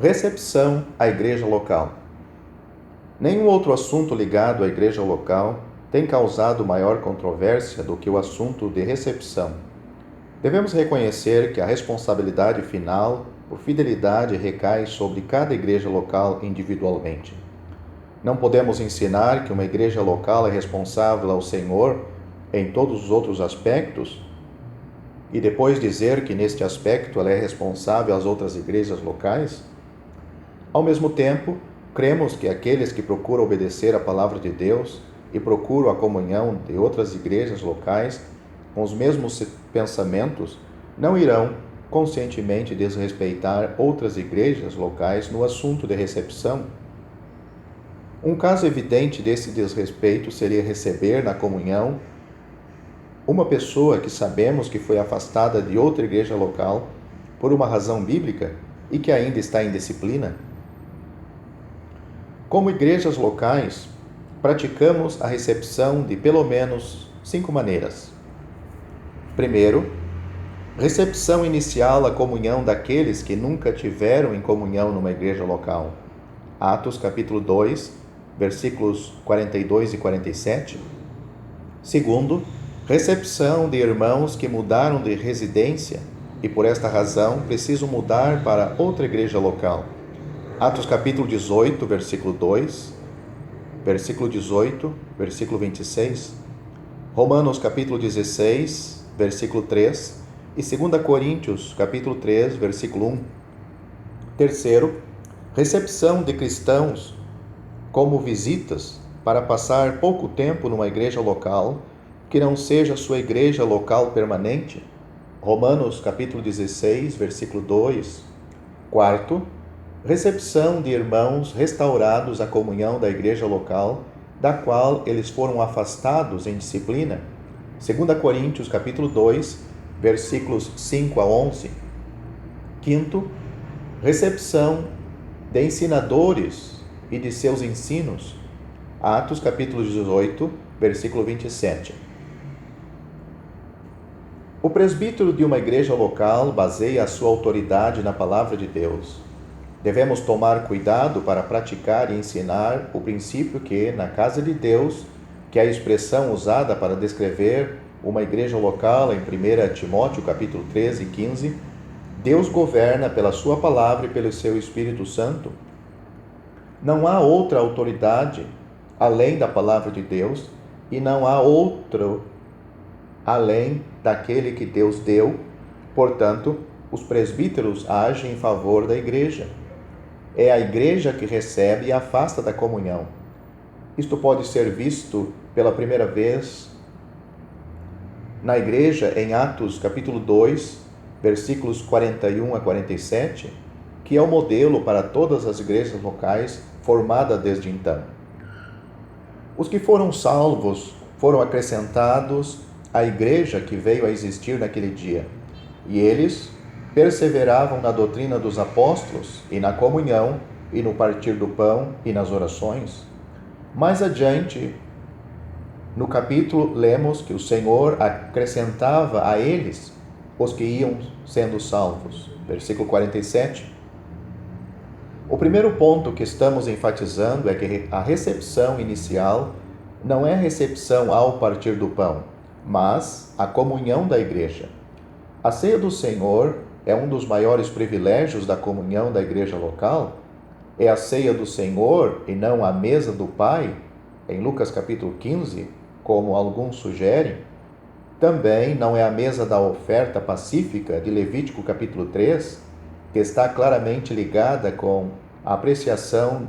Recepção à igreja local. Nenhum outro assunto ligado à igreja local tem causado maior controvérsia do que o assunto de recepção. Devemos reconhecer que a responsabilidade final por fidelidade recai sobre cada igreja local individualmente. Não podemos ensinar que uma igreja local é responsável ao Senhor em todos os outros aspectos e depois dizer que neste aspecto ela é responsável às outras igrejas locais? Ao mesmo tempo, cremos que aqueles que procuram obedecer à palavra de Deus e procuram a comunhão de outras igrejas locais com os mesmos pensamentos não irão conscientemente desrespeitar outras igrejas locais no assunto de recepção. Um caso evidente desse desrespeito seria receber na comunhão uma pessoa que sabemos que foi afastada de outra igreja local por uma razão bíblica e que ainda está em disciplina. Como igrejas locais, praticamos a recepção de pelo menos 5 maneiras. Primeiro, recepção inicial à comunhão daqueles que nunca tiveram em comunhão numa igreja local. Atos capítulo 2, versículos 42 e 47. Segundo, recepção de irmãos que mudaram de residência e por esta razão precisam mudar para outra igreja local. Atos capítulo 18, versículo 2, versículo 18, versículo 26, Romanos capítulo 16, versículo 3 e 2 Coríntios capítulo 3, versículo 1. Terceiro, recepção de cristãos como visitas para passar pouco tempo numa igreja local que não seja sua igreja local permanente. Romanos capítulo 16, versículo 2. Quarto, recepção de irmãos restaurados à comunhão da igreja local, da qual eles foram afastados em disciplina. 2 Coríntios capítulo 2, versículos 5 a 11. Quinto, recepção de ensinadores e de seus ensinos. Atos capítulo 18, versículo 27. O presbítero de uma igreja local baseia a sua autoridade na palavra de Deus. Devemos tomar cuidado para praticar e ensinar o princípio que, na casa de Deus, que é a expressão usada para descrever uma igreja local em 1 Timóteo capítulo 13 e 15, Deus governa pela sua palavra e pelo seu Espírito Santo. Não há outra autoridade além da palavra de Deus e não há outro além daquele que Deus deu. Portanto, os presbíteros agem em favor da igreja. É a igreja que recebe e afasta da comunhão. Isto pode ser visto pela primeira vez na igreja em Atos capítulo 2, versículos 41 a 47, que é o modelo para todas as igrejas locais formadas desde então. Os que foram salvos foram acrescentados à igreja que veio a existir naquele dia, e eles perseveravam na doutrina dos apóstolos e na comunhão e no partir do pão e nas orações. Mais adiante, no capítulo, lemos que o Senhor acrescentava a eles os que iam sendo salvos. Versículo 47. O primeiro ponto que estamos enfatizando é que a recepção inicial não é a recepção ao partir do pão, mas a comunhão da igreja. A ceia do Senhor é um dos maiores privilégios da comunhão da igreja local. É a ceia do Senhor e não a mesa do Pai, em Lucas capítulo 15, como alguns sugerem. Também não é a mesa da oferta pacífica de Levítico capítulo 3, que está claramente ligada com a apreciação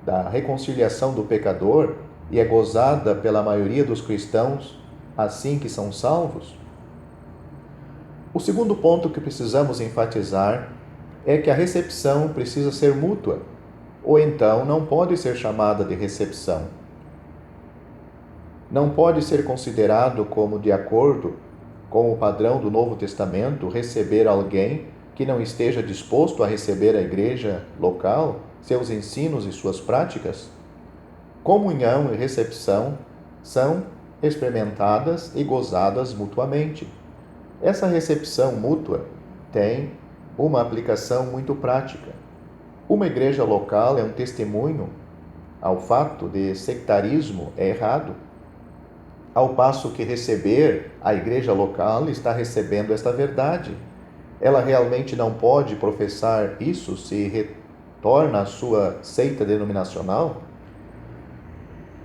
da reconciliação do pecador e é gozada pela maioria dos cristãos assim que são salvos. O segundo ponto que precisamos enfatizar é que a recepção precisa ser mútua, ou então não pode ser chamada de recepção. Não pode ser considerado como de acordo com o padrão do Novo Testamento receber alguém que não esteja disposto a receber a igreja local, seus ensinos e suas práticas. Comunhão e recepção são experimentadas e gozadas mutuamente. Essa recepção mútua tem uma aplicação muito prática. Uma igreja local é um testemunho ao fato de sectarismo é errado, ao passo que receber a igreja local está recebendo esta verdade. Ela realmente não pode professar isso se retorna à sua seita denominacional?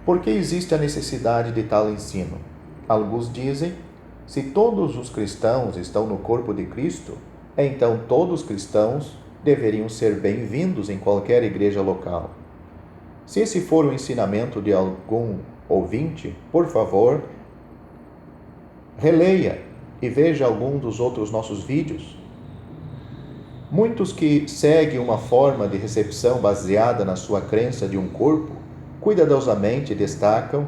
Por que existe a necessidade de tal ensino? Alguns dizem: se todos os cristãos estão no corpo de Cristo, então todos os cristãos deveriam ser bem-vindos em qualquer igreja local. Se esse for o ensinamento de algum ouvinte, por favor, releia e veja algum dos outros nossos vídeos. Muitos que seguem uma forma de recepção baseada na sua crença de um corpo, cuidadosamente destacam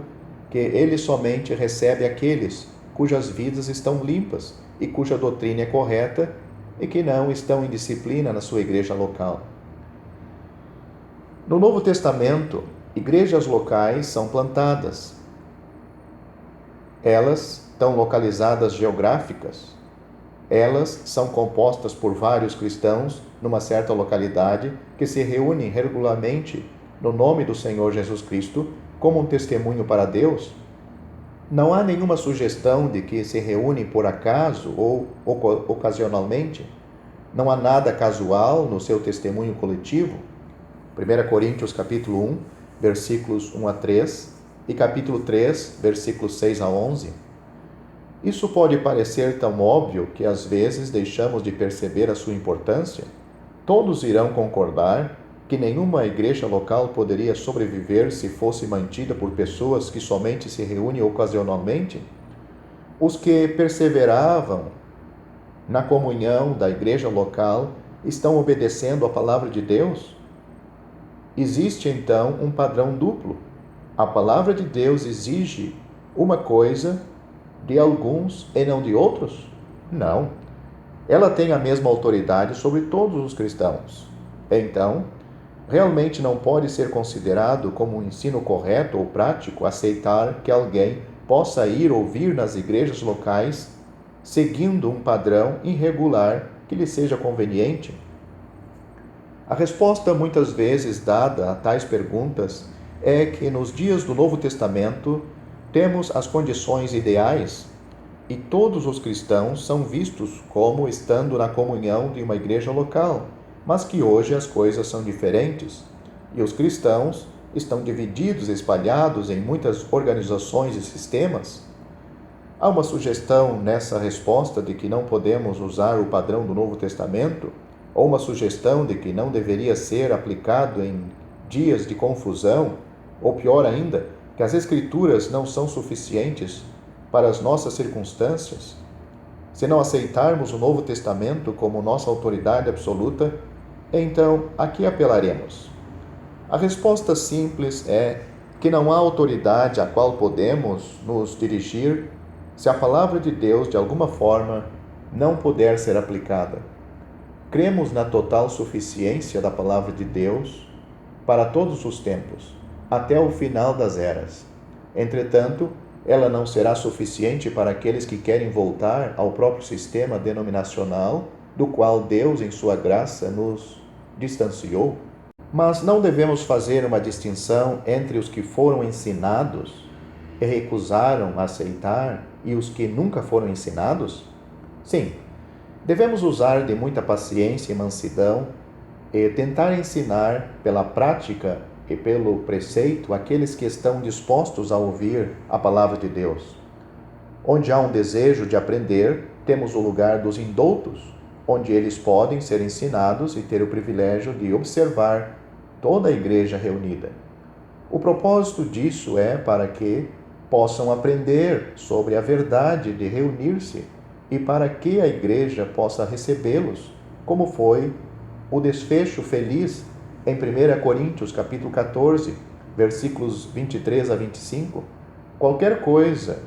que ele somente recebe aqueles cujas vidas estão limpas e cuja doutrina é correta e que não estão em disciplina na sua igreja local. No Novo Testamento, igrejas locais são plantadas. Elas estão localizadas geográficas. Elas são compostas por vários cristãos numa certa localidade que se reúnem regularmente no nome do Senhor Jesus Cristo como um testemunho para Deus. Não há nenhuma sugestão de que se reúnem por acaso ou ocasionalmente. Não há nada casual no seu testemunho coletivo. 1 Coríntios capítulo 1, versículos 1 a 3 e capítulo 3, versículos 6 a 11. Isso pode parecer tão óbvio que às vezes deixamos de perceber a sua importância. Todos irão concordar que nenhuma igreja local poderia sobreviver se fosse mantida por pessoas que somente se reúnem ocasionalmente. Os que perseveravam na comunhão da igreja local estão obedecendo à palavra de Deus? Existe então um padrão duplo. A palavra de Deus exige uma coisa de alguns e não de outros? Não. Ela tem a mesma autoridade sobre todos os cristãos. Então, realmente não pode ser considerado como um ensino correto ou prático aceitar que alguém possa ir ouvir nas igrejas locais seguindo um padrão irregular que lhe seja conveniente. A resposta muitas vezes dada a tais perguntas é que nos dias do Novo Testamento temos as condições ideais e todos os cristãos são vistos como estando na comunhão de uma igreja local, mas que hoje as coisas são diferentes e os cristãos estão divididos, espalhados em muitas organizações e sistemas. Há uma sugestão nessa resposta de que não podemos usar o padrão do Novo Testamento, ou uma sugestão de que não deveria ser aplicado em dias de confusão, ou pior ainda, que as Escrituras não são suficientes para as nossas circunstâncias? Se não aceitarmos o Novo Testamento como nossa autoridade absoluta, então a que apelaremos? A resposta simples é que não há autoridade a qual podemos nos dirigir se a palavra de Deus, de alguma forma, não puder ser aplicada. Cremos na total suficiência da palavra de Deus para todos os tempos, até o final das eras. Entretanto, ela não será suficiente para aqueles que querem voltar ao próprio sistema denominacional do qual Deus, em sua graça, nos distanciou. Mas não devemos fazer uma distinção entre os que foram ensinados e recusaram aceitar e os que nunca foram ensinados? Sim, devemos usar de muita paciência e mansidão e tentar ensinar pela prática e pelo preceito aqueles que estão dispostos a ouvir a palavra de Deus. Onde há um desejo de aprender, temos o lugar dos indoutos, onde eles podem ser ensinados e ter o privilégio de observar toda a igreja reunida. O propósito disso é para que possam aprender sobre a verdade de reunir-se e para que a igreja possa recebê-los, como foi o desfecho feliz em 1 Coríntios capítulo 14, versículos 23 a 25. Qualquer coisa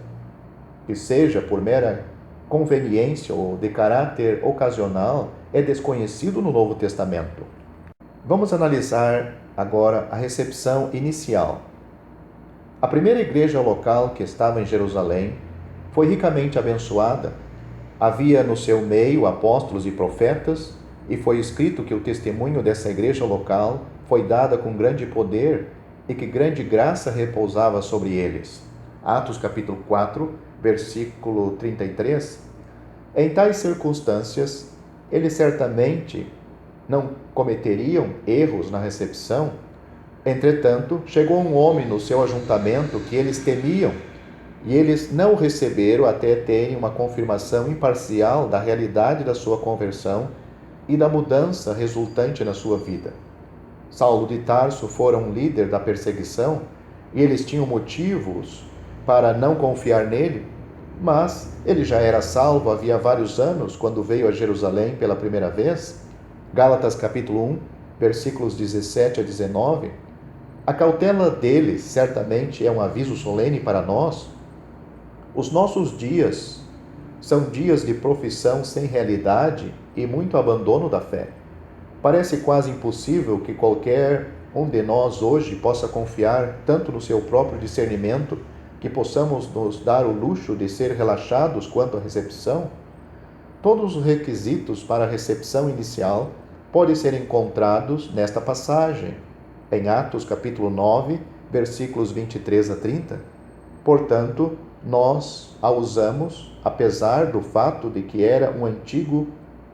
que seja por mera conveniência ou de caráter ocasional é desconhecido no Novo Testamento. Vamos analisar agora a recepção inicial. A primeira igreja local que estava em Jerusalém foi ricamente abençoada. Havia no seu meio apóstolos e profetas, e foi escrito que o testemunho dessa igreja local foi dada com grande poder e que grande graça repousava sobre eles. Atos capítulo 4, versículo 33. Em tais circunstâncias, eles certamente não cometeriam erros na recepção. Entretanto, chegou um homem no seu ajuntamento que eles temiam, e eles não o receberam até terem uma confirmação imparcial da realidade da sua conversão e da mudança resultante na sua vida. Saulo de Tarso fora um líder da perseguição e eles tinham motivos para não confiar nele, mas ele já era salvo havia vários anos quando veio a Jerusalém pela primeira vez. Gálatas capítulo 1, versículos 17 a 19. A cautela deles certamente é um aviso solene para nós. Os nossos dias são dias de profissão sem realidade e muito abandono da fé. Parece quase impossível que qualquer um de nós hoje possa confiar tanto no seu próprio discernimento que possamos nos dar o luxo de ser relaxados quanto à recepção. Todos os requisitos para a recepção inicial podem ser encontrados nesta passagem, em Atos capítulo 9, versículos 23 a 30. Portanto, nós a usamos, apesar do fato de que era um antigo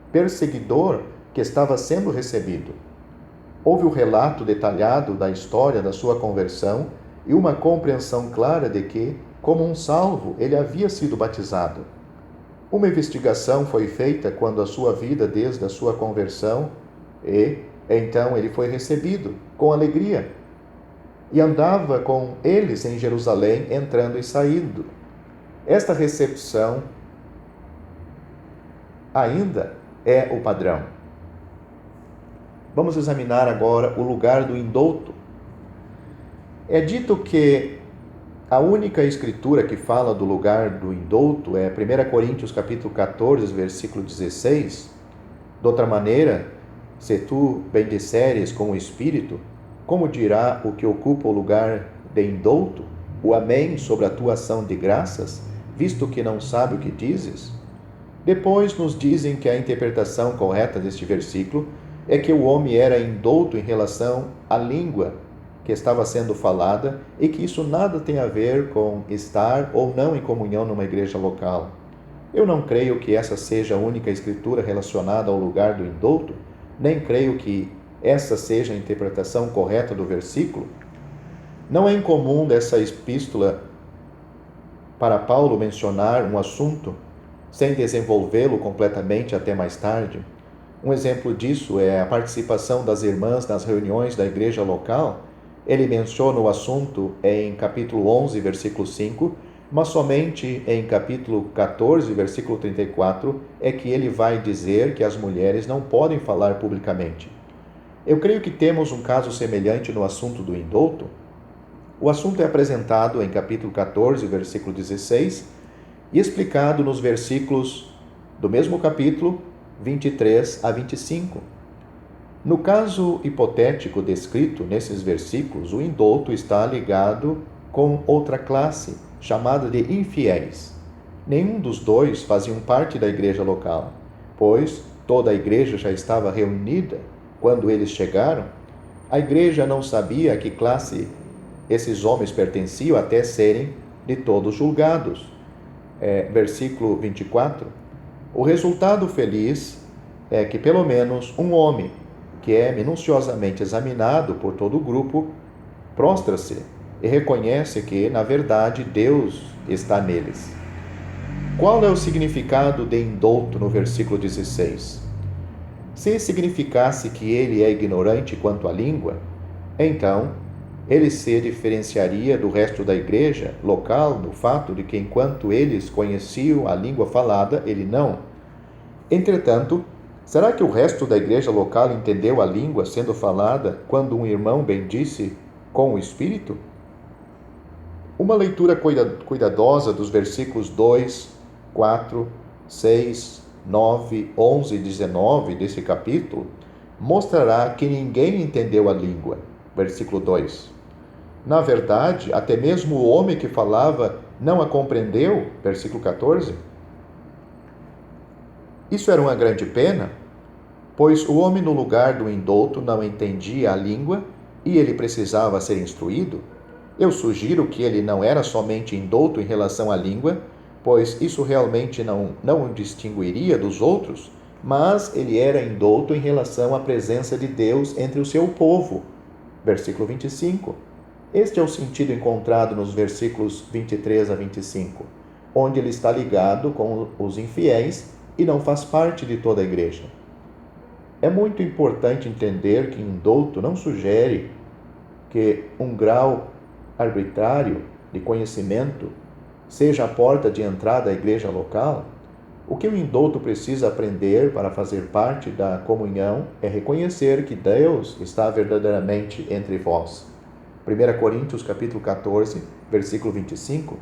perseguidor que estava sendo recebido. Houve o relato detalhado da história da sua conversão e uma compreensão clara de que, como um salvo, ele havia sido batizado. Uma investigação foi feita quando a sua vida desde a sua conversão e, então, ele foi recebido com alegria e andava com eles em Jerusalém, entrando e saindo. Esta recepção ainda é o padrão. Vamos examinar agora o lugar do indulto. É dito que a única escritura que fala do lugar do indulto é 1 Coríntios capítulo 14, versículo 16. De outra maneira, se tu bendisseres com o Espírito, como dirá o que ocupa o lugar de indulto, o amém sobre a tua ação de graças, visto que não sabe o que dizes? Depois nos dizem que a interpretação correta deste versículo é que o homem era indulto em relação à língua que estava sendo falada e que isso nada tem a ver com estar ou não em comunhão numa igreja local. Eu não creio que essa seja a única escritura relacionada ao lugar do indulto, nem creio que essa seja a interpretação correta do versículo. Não é incomum dessa epístola para Paulo mencionar um assunto sem desenvolvê-lo completamente até mais tarde. Um exemplo disso é a participação das irmãs nas reuniões da igreja local. Ele menciona o assunto em capítulo 11, versículo 5, mas somente em capítulo 14, versículo 34, é que ele vai dizer que as mulheres não podem falar publicamente. Eu creio que temos um caso semelhante no assunto do indulto. O assunto é apresentado em capítulo 14, versículo 16, e explicado nos versículos do mesmo capítulo, 23 a 25. No caso hipotético descrito nesses versículos, o indulto está ligado com outra classe, chamada de infiéis. Nenhum dos dois faziam parte da igreja local, pois toda a igreja já estava reunida quando eles chegaram. A igreja não sabia a que classe esses homens pertenciam até serem de todos julgados. Versículo 24. O resultado feliz é que pelo menos um homem, que é minuciosamente examinado por todo o grupo, prostra-se e reconhece que, na verdade, Deus está neles. Qual é o significado de indulto no versículo 16? Se significasse que ele é ignorante quanto à língua, então ele se diferenciaria do resto da igreja local no fato de que, enquanto eles conheciam a língua falada, ele não. Entretanto, será que o resto da igreja local entendeu a língua sendo falada quando um irmão bendisse com o Espírito? Uma leitura cuidadosa dos versículos 2, 4, 6, 9, 11 e 19 desse capítulo mostrará que ninguém entendeu a língua. Versículo 2. Na verdade, até mesmo o homem que falava não a compreendeu. Versículo 14. Isso era uma grande pena, Pois o homem no lugar do indouto não entendia a língua e ele precisava ser instruído. Eu sugiro que ele não era somente indouto em relação à língua, pois isso realmente não o distinguiria dos outros, mas ele era indouto em relação à presença de Deus entre o seu povo. Versículo 25. Este é o sentido encontrado nos versículos 23 a 25, onde ele está ligado com os infiéis e não faz parte de toda a igreja. É muito importante entender que indouto não sugere que um grau arbitrário de conhecimento seja a porta de entrada à igreja local. O que o indouto precisa aprender para fazer parte da comunhão é reconhecer que Deus está verdadeiramente entre vós. 1 Coríntios capítulo 14, versículo 25.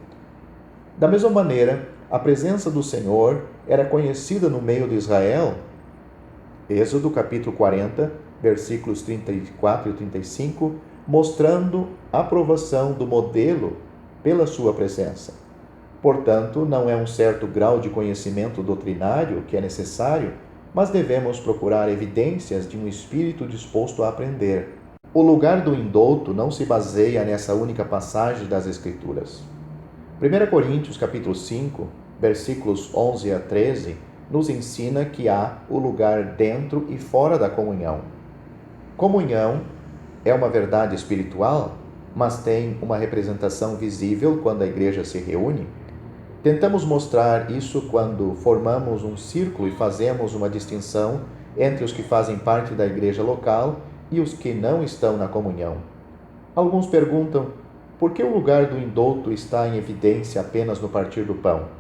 Da mesma maneira, a presença do Senhor era conhecida no meio de Israel. Êxodo capítulo 40, versículos 34 e 35, mostrando a aprovação do modelo pela sua presença. Portanto, não é um certo grau de conhecimento doutrinário que é necessário, mas devemos procurar evidências de um espírito disposto a aprender. O lugar do indouto não se baseia nessa única passagem das Escrituras. 1 Coríntios capítulo 5, versículos 11 a 13, nos ensina que há o lugar dentro e fora da comunhão. Comunhão é uma verdade espiritual, mas tem uma representação visível quando a igreja se reúne. Tentamos mostrar isso quando formamos um círculo e fazemos uma distinção entre os que fazem parte da igreja local e os que não estão na comunhão. Alguns perguntam, por que o lugar do indouto está em evidência apenas no partir do pão?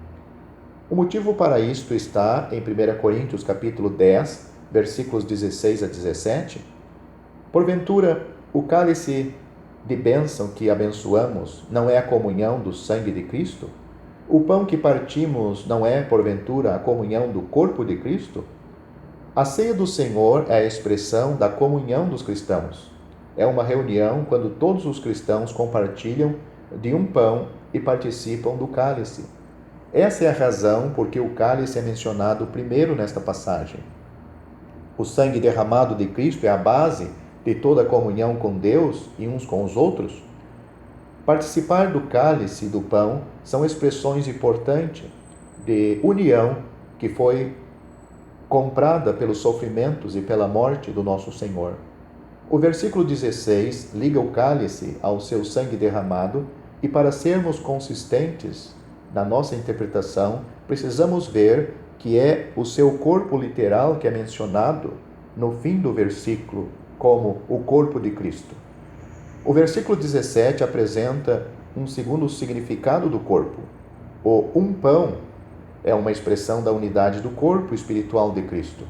O motivo para isto está em 1 Coríntios capítulo 10, versículos 16 a 17. Porventura, o cálice de bênção que abençoamos não é a comunhão do sangue de Cristo? O pão que partimos não é, porventura, a comunhão do corpo de Cristo? A ceia do Senhor é a expressão da comunhão dos cristãos. É uma reunião quando todos os cristãos compartilham de um pão e participam do cálice. Essa é a razão por que o cálice é mencionado primeiro nesta passagem. O sangue derramado de Cristo é a base de toda a comunhão com Deus e uns com os outros. Participar do cálice e do pão são expressões importantes de união que foi comprada pelos sofrimentos e pela morte do nosso Senhor. O versículo 16 liga o cálice ao seu sangue derramado e para sermos consistentes na nossa interpretação, precisamos ver que é o seu corpo literal que é mencionado no fim do versículo como o corpo de Cristo. O versículo 17 apresenta um segundo significado do corpo. O um pão é uma expressão da unidade do corpo espiritual de Cristo.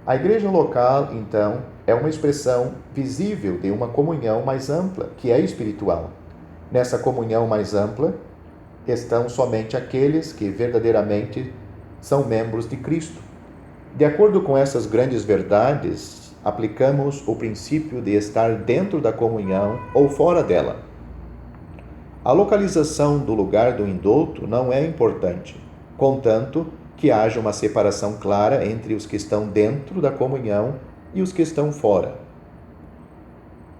A igreja local, então, é uma expressão visível de uma comunhão mais ampla, que é espiritual. Nessa comunhão mais ampla estão somente aqueles que verdadeiramente são membros de Cristo. De acordo com essas grandes verdades, aplicamos o princípio de estar dentro da comunhão ou fora dela. A localização do lugar do indouto não é importante, contanto que haja uma separação clara entre os que estão dentro da comunhão e os que estão fora.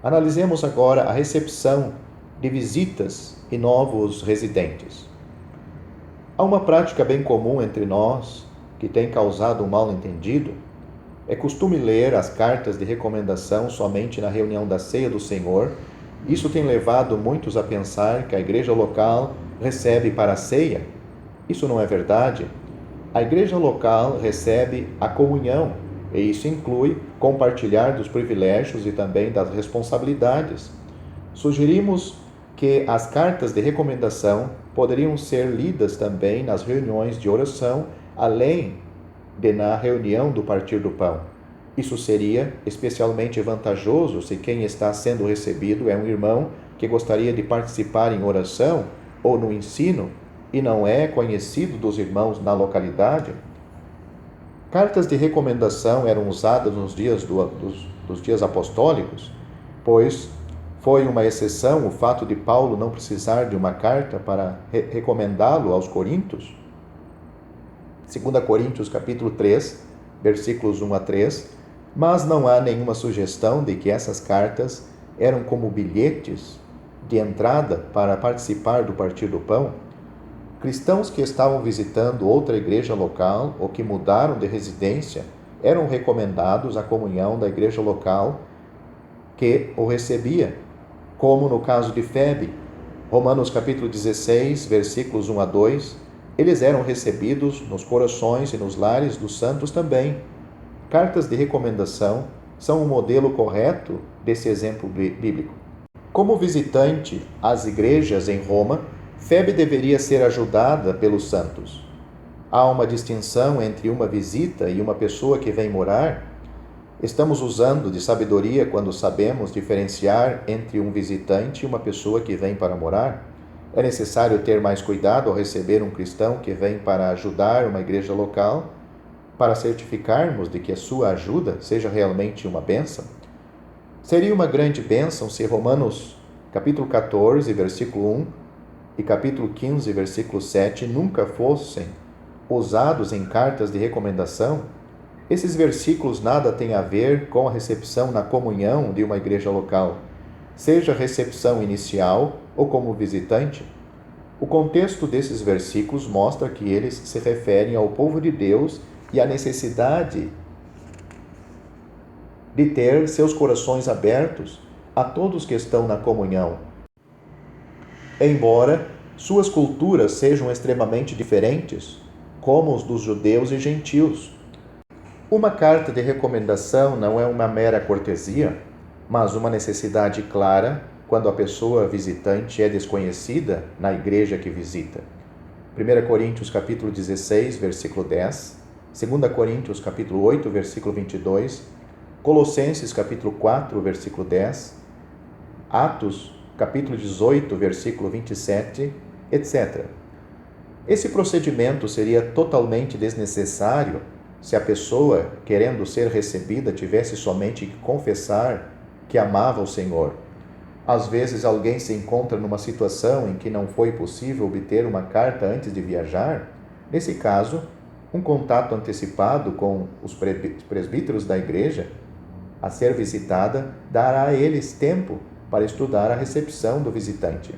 Analisemos agora a recepção de visitas e novos residentes. Há uma prática bem comum entre nós que tem causado um mal-entendido. É costume ler as cartas de recomendação somente na reunião da ceia do Senhor. Isso tem levado muitos a pensar que a igreja local recebe para a ceia. Isso não é verdade. A igreja local recebe a comunhão, e isso inclui compartilhar dos privilégios e também das responsabilidades. Sugerimos que as cartas de recomendação poderiam ser lidas também nas reuniões de oração, além de na reunião do partir do pão. Isso seria especialmente vantajoso se quem está sendo recebido é um irmão que gostaria de participar em oração ou no ensino e não é conhecido dos irmãos na localidade. Cartas de recomendação eram usadas nos dias dos dias apostólicos, pois foi uma exceção o fato de Paulo não precisar de uma carta para recomendá-lo aos coríntios. 2 Coríntios capítulo 3, versículos 1 a 3, mas não há nenhuma sugestão de que essas cartas eram como bilhetes de entrada para participar do Partir do Pão. Cristãos que estavam visitando outra igreja local ou que mudaram de residência eram recomendados à comunhão da igreja local que o recebia, como no caso de Febe, Romanos capítulo 16, versículos 1 a 2, eles eram recebidos nos corações e nos lares dos santos também. Cartas de recomendação são um modelo correto desse exemplo bíblico. Como visitante às igrejas em Roma, Febe deveria ser ajudada pelos santos. Há uma distinção entre uma visita e uma pessoa que vem morar? Estamos usando de sabedoria quando sabemos diferenciar entre um visitante e uma pessoa que vem para morar? É necessário ter mais cuidado ao receber um cristão que vem para ajudar uma igreja local, para certificarmos de que a sua ajuda seja realmente uma bênção? Seria uma grande bênção se Romanos capítulo 14, versículo 1 e capítulo 15, versículo 7 nunca fossem usados em cartas de recomendação. Esses versículos nada têm a ver com a recepção na comunhão de uma igreja local, seja recepção inicial ou como visitante. O contexto desses versículos mostra que eles se referem ao povo de Deus e à necessidade de ter seus corações abertos a todos que estão na comunhão. Embora suas culturas sejam extremamente diferentes, como os dos judeus e gentios. Uma carta de recomendação não é uma mera cortesia, mas uma necessidade clara quando a pessoa visitante é desconhecida na igreja que visita. 1 Coríntios capítulo 16, versículo 10, 2 Coríntios capítulo 8, versículo 22, Colossenses capítulo 4, versículo 10, Atos capítulo 18, versículo 27, etc. Esse procedimento seria totalmente desnecessário se a pessoa, querendo ser recebida, tivesse somente que confessar que amava o Senhor. Às vezes alguém se encontra numa situação em que não foi possível obter uma carta antes de viajar. Nesse caso, um contato antecipado com os presbíteros da igreja a ser visitada dará a eles tempo para estudar a recepção do visitante.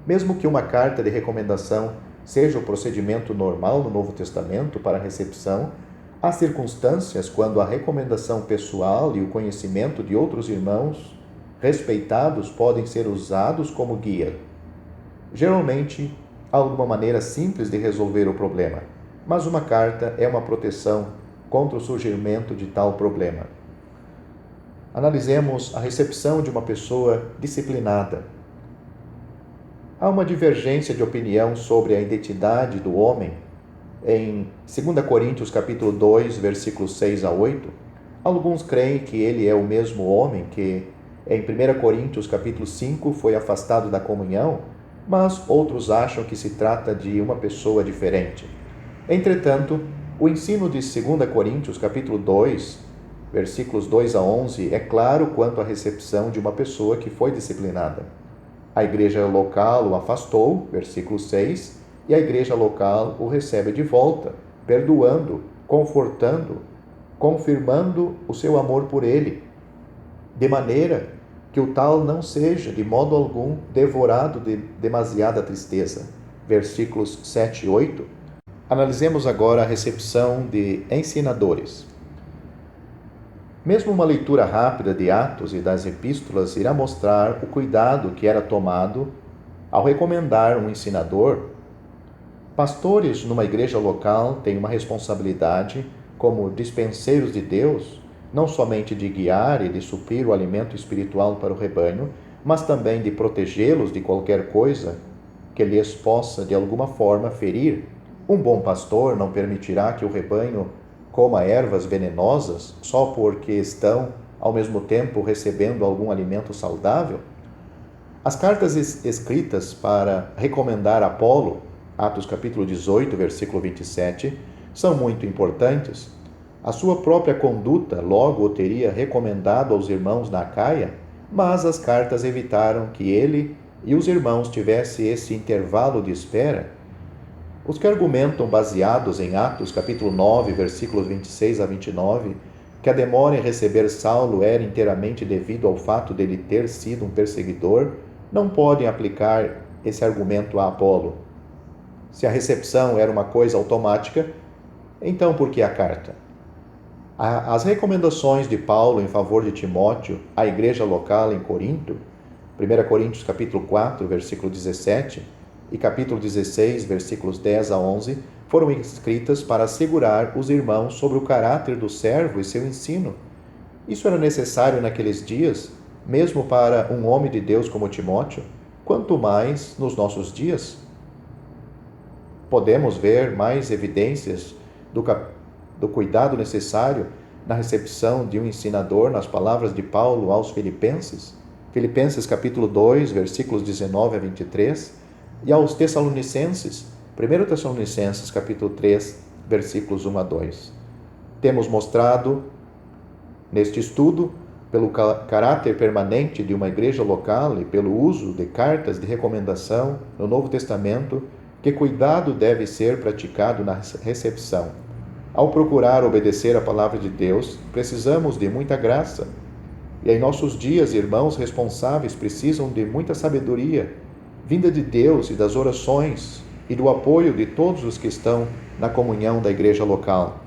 Mesmo que uma carta de recomendação seja o procedimento normal no Novo Testamento para a recepção, há circunstâncias quando a recomendação pessoal e o conhecimento de outros irmãos respeitados podem ser usados como guia. Geralmente, há alguma maneira simples de resolver o problema, mas uma carta é uma proteção contra o surgimento de tal problema. Analisemos a recepção de uma pessoa disciplinada. Há uma divergência de opinião sobre a identidade do homem. Em 2 Coríntios capítulo 2, versículos 6 a 8, alguns creem que ele é o mesmo homem que em 1 Coríntios capítulo 5 foi afastado da comunhão, mas outros acham que se trata de uma pessoa diferente. Entretanto, o ensino de 2 Coríntios capítulo 2, versículos 2 a 11, é claro quanto à recepção de uma pessoa que foi disciplinada. A igreja local o afastou, versículo 6, e a igreja local o recebe de volta, perdoando, confortando, confirmando o seu amor por ele, de maneira que o tal não seja, de modo algum, devorado de demasiada tristeza. Versículos 7 e 8. Analisemos agora a recepção de ensinadores. Mesmo uma leitura rápida de Atos e das epístolas irá mostrar o cuidado que era tomado ao recomendar um ensinador. Pastores numa igreja local têm uma responsabilidade como dispenseiros de Deus, não somente de guiar e de suprir o alimento espiritual para o rebanho, mas também de protegê-los de qualquer coisa que lhes possa de alguma forma ferir. Um bom pastor não permitirá que o rebanho coma ervas venenosas só porque estão, ao mesmo tempo, recebendo algum alimento saudável? As cartas escritas para recomendar Apolo, Atos capítulo 18, versículo 27, são muito importantes. A sua própria conduta logo o teria recomendado aos irmãos na Acaia, mas as cartas evitaram que ele e os irmãos tivessem esse intervalo de espera. Os que argumentam baseados em Atos capítulo 9, versículos 26 a 29, que a demora em receber Saulo era inteiramente devido ao fato dele ter sido um perseguidor, não podem aplicar esse argumento a Apolo. Se a recepção era uma coisa automática, então por que a carta? As recomendações de Paulo em favor de Timóteo à igreja local em Corinto, 1 Coríntios capítulo 4, versículo 17 e capítulo 16, versículos 10 a 11, foram escritas para assegurar os irmãos sobre o caráter do servo e seu ensino. Isso era necessário naqueles dias, mesmo para um homem de Deus como Timóteo, quanto mais nos nossos dias. Podemos ver mais evidências do cuidado necessário na recepção de um ensinador nas palavras de Paulo aos Filipenses, Filipenses capítulo 2, versículos 19 a 23, e aos Tessalonicenses, 1 Tessalonicenses capítulo 3, versículos 1 a 2. Temos mostrado neste estudo, pelo caráter permanente de uma igreja local e pelo uso de cartas de recomendação no Novo Testamento, que cuidado deve ser praticado na recepção. Ao procurar obedecer a palavra de Deus, precisamos de muita graça. E em nossos dias, irmãos responsáveis precisam de muita sabedoria, vinda de Deus e das orações e do apoio de todos os que estão na comunhão da igreja local.